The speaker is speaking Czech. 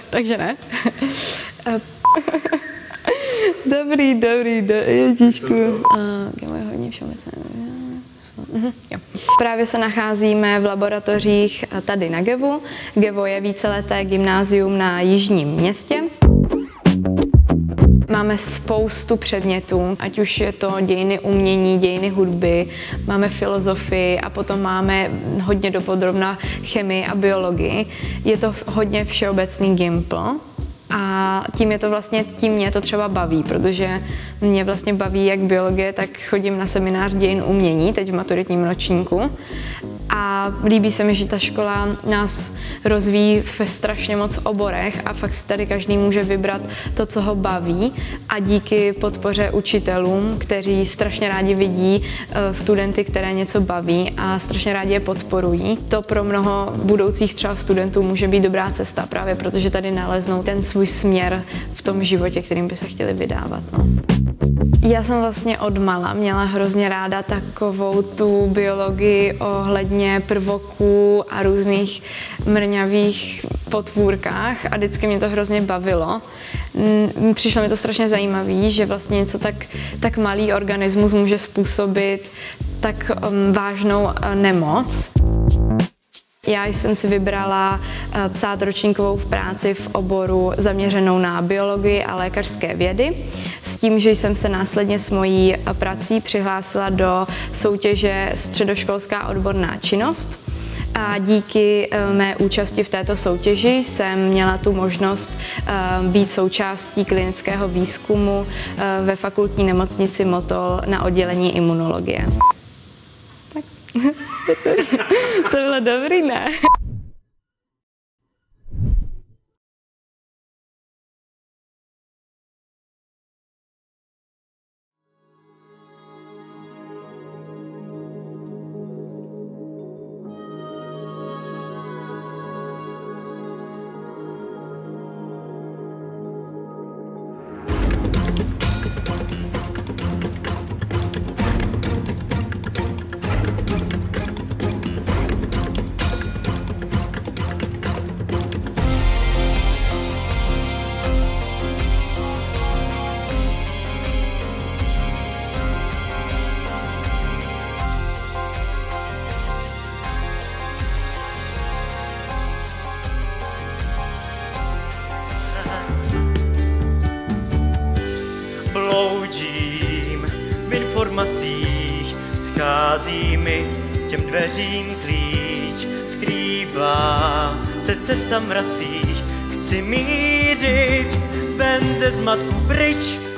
Takže ne. Dobrý, ježíšku. Hodně všeobecné. Právě se nacházíme v laboratořích tady na GEVu. GEVO je víceleté gymnázium na jižním městě. Máme spoustu předmětů, ať už je to dějiny umění, dějiny hudby, máme filozofii a potom máme hodně dopodrobna chemii a biologii. Je to hodně všeobecný gimpl. A tím mě to třeba baví, protože mě vlastně baví jak biologie, tak chodím na seminář dějin umění, teď v maturitním ročníku. A líbí se mi, že ta škola nás rozvíjí ve strašně moc oborech a fakt si tady každý může vybrat to, co ho baví. A díky podpoře učitelům, kteří strašně rádi vidí studenty, které něco baví a strašně rádi je podporují. To pro mnoho budoucích třeba studentů může být dobrá cesta, právě protože tady naleznou ten svůj směr v tom životě, kterým by se chtěli vydávat. No. Já jsem vlastně odmala měla hrozně ráda takovou tu biologii ohledně prvoků a různých mrňavých potvůrkách a vždycky mě to hrozně bavilo. Přišlo mi to strašně zajímavé, že vlastně něco tak malý organismus může způsobit tak vážnou nemoc. Já jsem si vybrala psát ročníkovou práci v oboru zaměřenou na biologii a lékařské vědy, s tím, že jsem se následně s mojí prací přihlásila do soutěže Středoškolská odborná činnost. A díky mé účasti v této soutěži jsem měla tu možnost být součástí klinického výzkumu ve fakultní nemocnici Motol na oddělení imunologie. Tak. To bylo dobrý, ne? Bloudím v informacích, schází mi těm dveřím klíč, skrývá se cesta mracích, chci mířit ven ze zmatku pryč.